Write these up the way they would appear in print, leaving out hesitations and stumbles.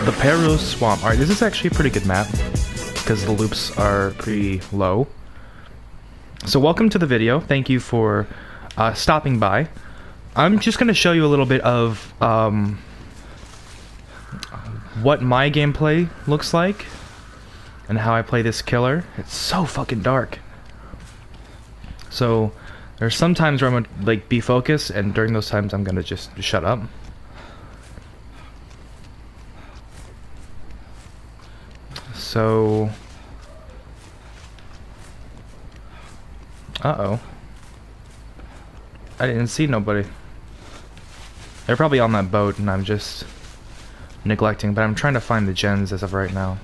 The Peru Swamp. Alright, this is actually a pretty good map because the loops are pretty low. So welcome to the video. Thank you for stopping by. I'm just going to show you a little bit of what my gameplay looks like and how I play this killer. It's so fucking dark. So there's some times where I'm gonna like be focused, and during those times I'm gonna just shut up. So uh-oh. I didn't see nobody. They're probably on that boat and I'm just neglecting, but I'm trying to find the gens as of right now.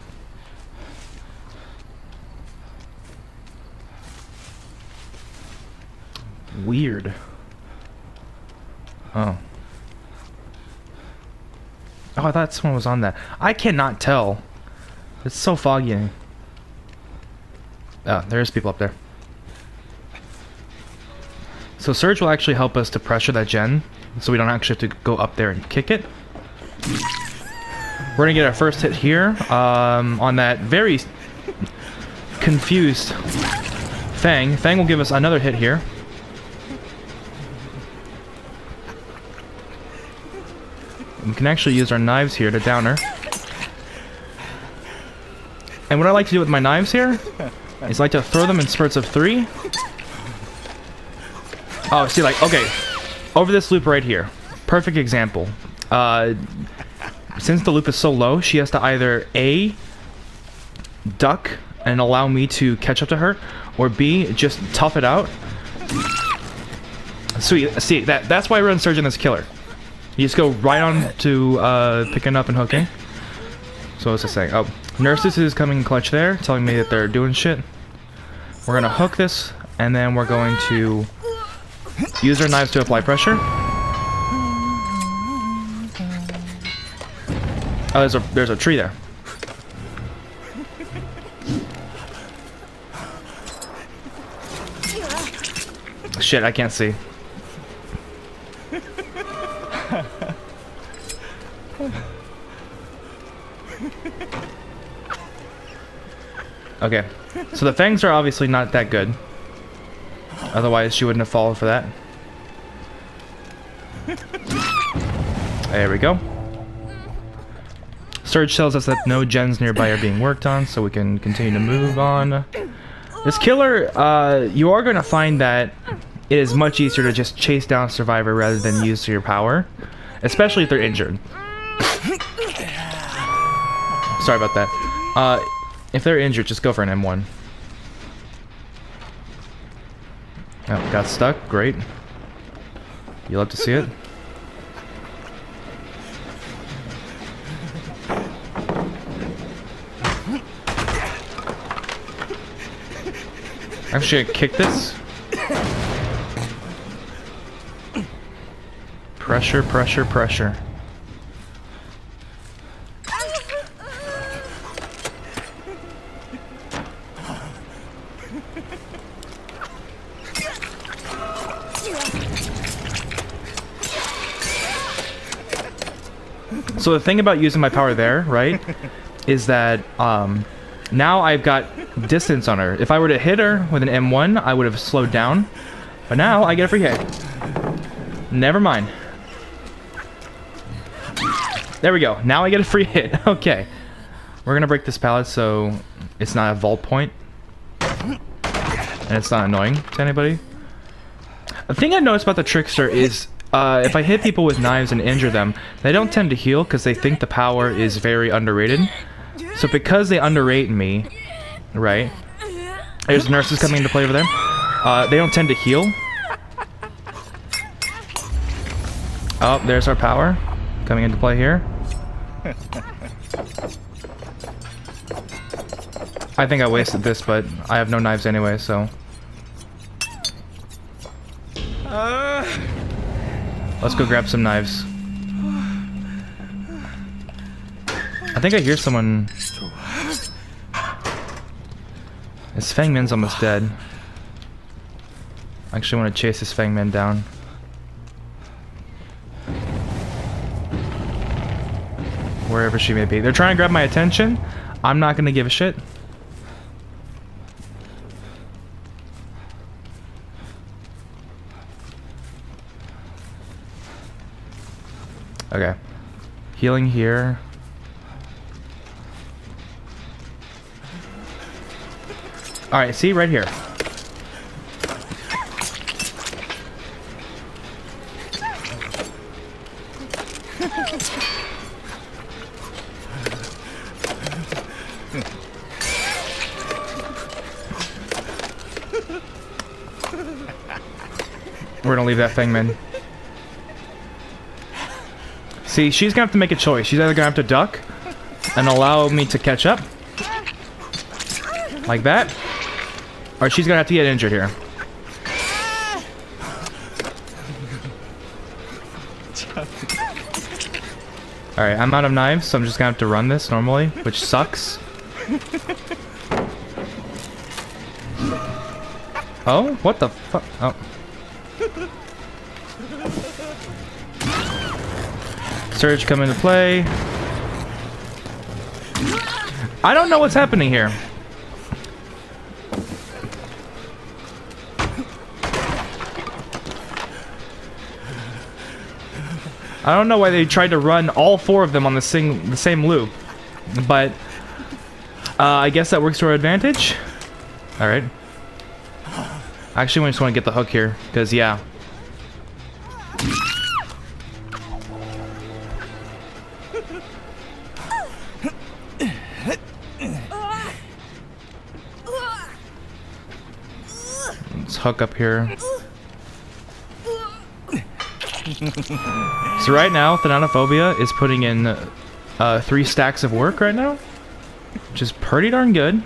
Weird. Oh. Oh, I thought someone was on that. I cannot tell. It's so foggy. Oh, there's people up there. So Surge will actually help us to pressure that gen, so we don't actually have to go up there and kick it. We're gonna get our first hit here, on that very confused Fang. Fang will give us another hit here. We can actually use our knives here to down her. And what I like to do with my knives here is I like to throw them in spurts of 3. Oh, see, like, okay, over this loop right here. Perfect example. Since the loop is so low, she has to either A, duck and allow me to catch up to her, or B, just tough it out. Sweet, see, that's why I run Surge in this killer. You just go right on to picking up and hooking. So what's it saying? Oh, Nurses is coming clutch there, telling me that they're doing shit. We're gonna hook this, and then we're going to use our knives to apply pressure. Oh, there's a tree there. Shit, I can't see. Okay, so the fangs are obviously not that good. Otherwise, she wouldn't have fallen for that. There we go. Surge tells us that no gens nearby are being worked on, so we can continue to move on. This killer, you are going to find that it is much easier to just chase down a survivor rather than use your power. Especially if they're injured. Sorry about that. If they're injured, just go for an M1. Oh, got stuck. Great. You love to see it. Actually, I kick this. Pressure, pressure, pressure. So the thing about using my power there, right, is that now I've got distance on her. If I were to hit her with an M1, I would have slowed down. But now I get a free hit. Never mind. There we go. Now I get a free hit. Okay. We're going to break this pallet so it's not a vault point. And it's not annoying to anybody. The thing I noticed about the Trickster is if I hit people with knives and injure them, they don't tend to heal because they think the power is very underrated. So because they underrate me, right? There's nurses coming into play over there. They don't tend to heal. Oh, there's our power coming into play here. I think I wasted this, but I have no knives anyway, so. Let's go grab some knives. I think I hear someone. This Fangman's almost dead. I actually want to chase this Fangman down. wherever she may be. They're trying to grab my attention. I'm not gonna give a shit. Okay. Healing here. Alright, see? Right here. We're gonna leave that thing, man. See, she's gonna have to make a choice. She's either gonna have to duck and allow me to catch up, like that, or she's gonna have to get injured here. Alright, I'm out of knives, so I'm just gonna have to run this normally, which sucks. Oh, what the fuck? Oh. Surge come into play. I don't know what's happening here. I don't know why they tried to run all four of them on the same loop, but I guess that works to our advantage. All right. Actually, I just want to get the hook here, because yeah. Let's hook up here. So right now, Thanatophobia is putting in 3 stacks of work right now, which is pretty darn good.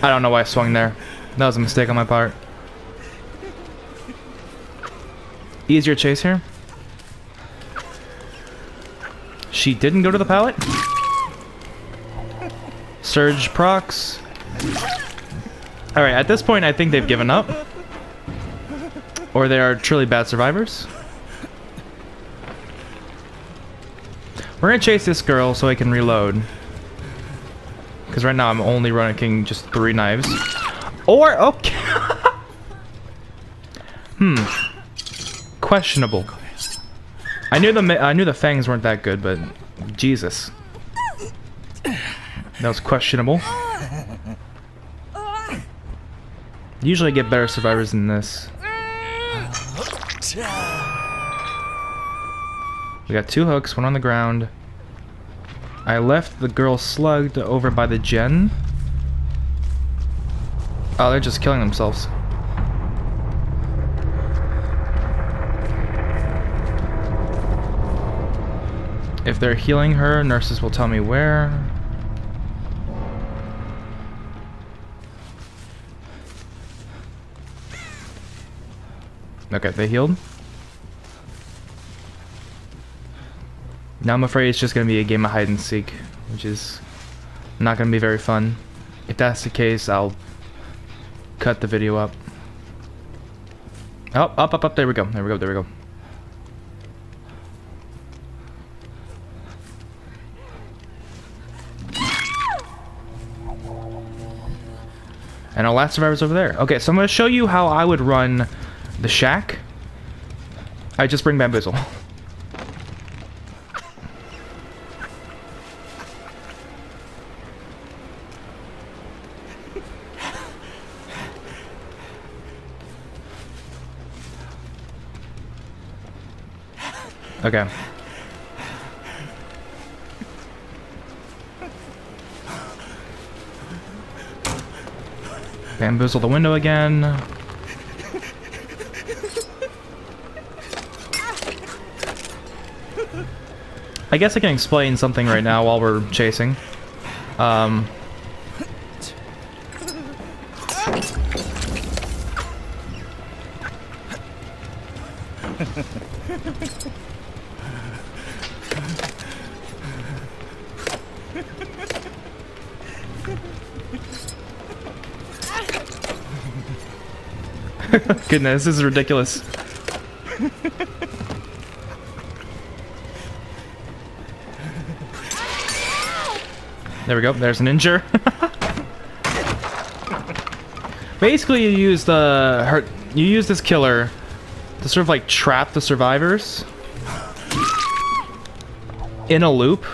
I don't know why I swung there. That was a mistake on my part. Easier chase here. She didn't go to the pallet. Surge procs. Alright, at this point I think they've given up. Or they are truly bad survivors. We're gonna chase this girl so I can reload. Because right now I'm only running just 3 knives. Or, okay. Questionable. I knew the fangs weren't that good, but Jesus. That was questionable. Usually I get better survivors than this. We got 2 hooks, 1 on the ground. I left the girl slugged over by the gen. Oh, they're just killing themselves. If they're healing her, nurses will tell me where. Okay, they healed. Now I'm afraid it's just going to be a game of hide and seek, which is not going to be very fun. If that's the case, I'll cut the video up. Oh, up, there we go, there we go. And our last survivor's over there. Okay, so I'm going to show you how I would run the shack. I just bring bamboozle. Okay. Bamboozle the window again. I guess I can explain something right now while we're chasing. Goodness, this is ridiculous. There we go. There's an injure. Basically, you use this killer to sort of like trap the survivors in a loop,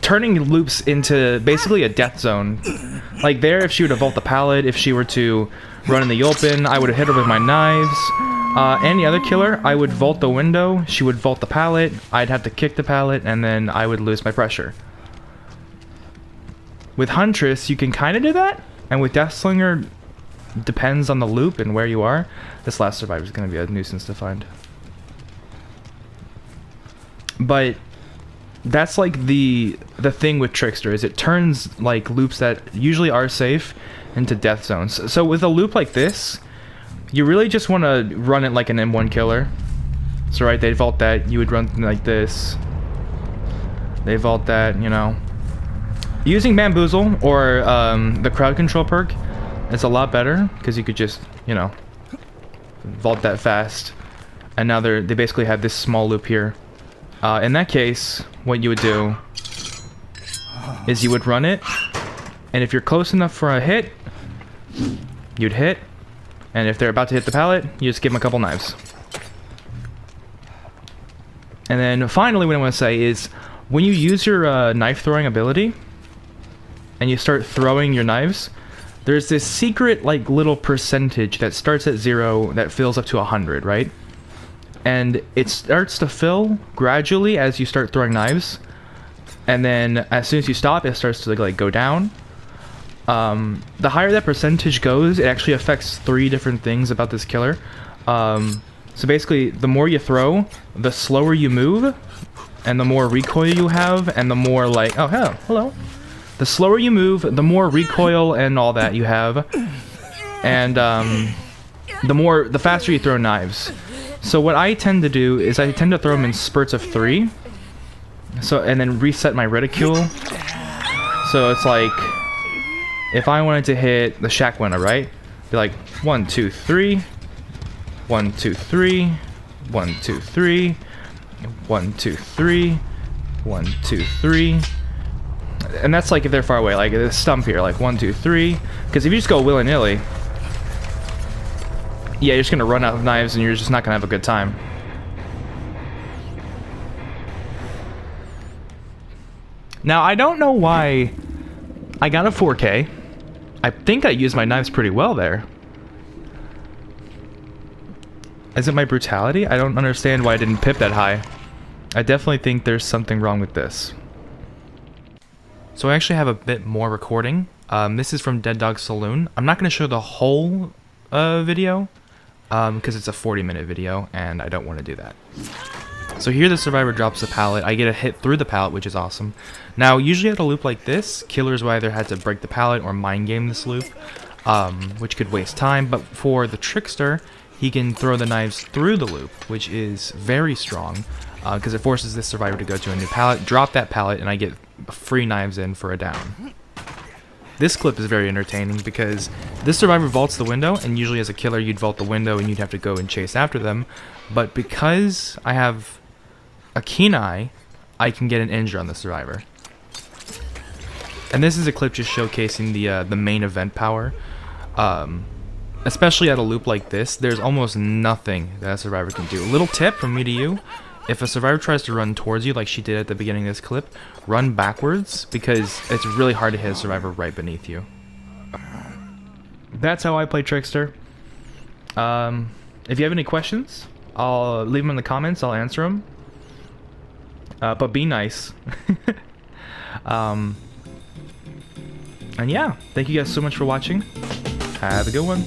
turning loops into basically a death zone. Like there, if she were to vault the pallet, if she were to run in the open, I would have hit her with my knives. Any other killer, I would vault the window, she would vault the pallet, I'd have to kick the pallet, and then I would lose my pressure. With Huntress, you can kind of do that, and with Deathslinger, depends on the loop and where you are. This last survivor is going to be a nuisance to find. But that's like the thing with Trickster, is it turns like loops that usually are safe into death zones. So with a loop like this, you really just want to run it like an M1 killer. So right, they vault that, you would run like this. They vault that, you know. Using Bamboozle or the crowd control perk, it's a lot better because you could just, you know, vault that fast. And now they basically have this small loop here. In that case, what you would do is you would run it, and if you're close enough for a hit, you'd hit, and if they're about to hit the pallet, you just give them a couple knives. And then finally, what I want to say is, when you use your knife throwing ability, and you start throwing your knives, there's this secret like little percentage that starts at 0 that fills up to 100, right? And it starts to fill gradually as you start throwing knives, and then as soon as you stop, it starts to like go down. The higher that percentage goes, it actually affects 3 different things about this killer. So basically, the more you throw, the slower you move, and the more recoil you have, and the more like, oh hell, hello. The slower you move, the more recoil and all that you have, and the faster you throw knives. So what I tend to do is I tend to throw them in spurts of 3, so and then reset my reticule. So it's like, if I wanted to hit the shack window, right? Be like 1, 2, 3, 1, 2, 3, 1, 2, 3, 1, 2, 3, 1, 2, 3. And that's like if they're far away, like this stump here, like 1, 2, 3. Because if you just go willy-nilly, yeah, you're just gonna run out of knives and you're just not gonna have a good time. Now, I don't know why I got a 4K. I think I used my knives pretty well there. Is it my brutality? I don't understand why I didn't pip that high. I definitely think there's something wrong with this. So I actually have a bit more recording. This is from Dead Dog Saloon. I'm not going to show the whole video because it's a 40-minute video and I don't want to do that. So here the survivor drops the pallet. I get a hit through the pallet, which is awesome. Now, usually at a loop like this, killers will either have to break the pallet or mind game this loop, which could waste time. But for the Trickster, he can throw the knives through the loop, which is very strong because it forces this survivor to go to a new pallet, drop that pallet, and I get free knives in for a down. This clip is very entertaining because this survivor vaults the window, and usually as a killer you'd vault the window and you'd have to go and chase after them. But because I have a keen eye, I can get an injure on the survivor. And this is a clip just showcasing the main event power. Especially at a loop like this, there's almost nothing that a survivor can do. A little tip from me to you: if a survivor tries to run towards you like she did at the beginning of this clip, run backwards because it's really hard to hit a survivor right beneath you. That's how I play Trickster. If you have any questions, I'll leave them in the comments. I'll answer them. But be nice. And yeah, thank you guys so much for watching. Have a good one.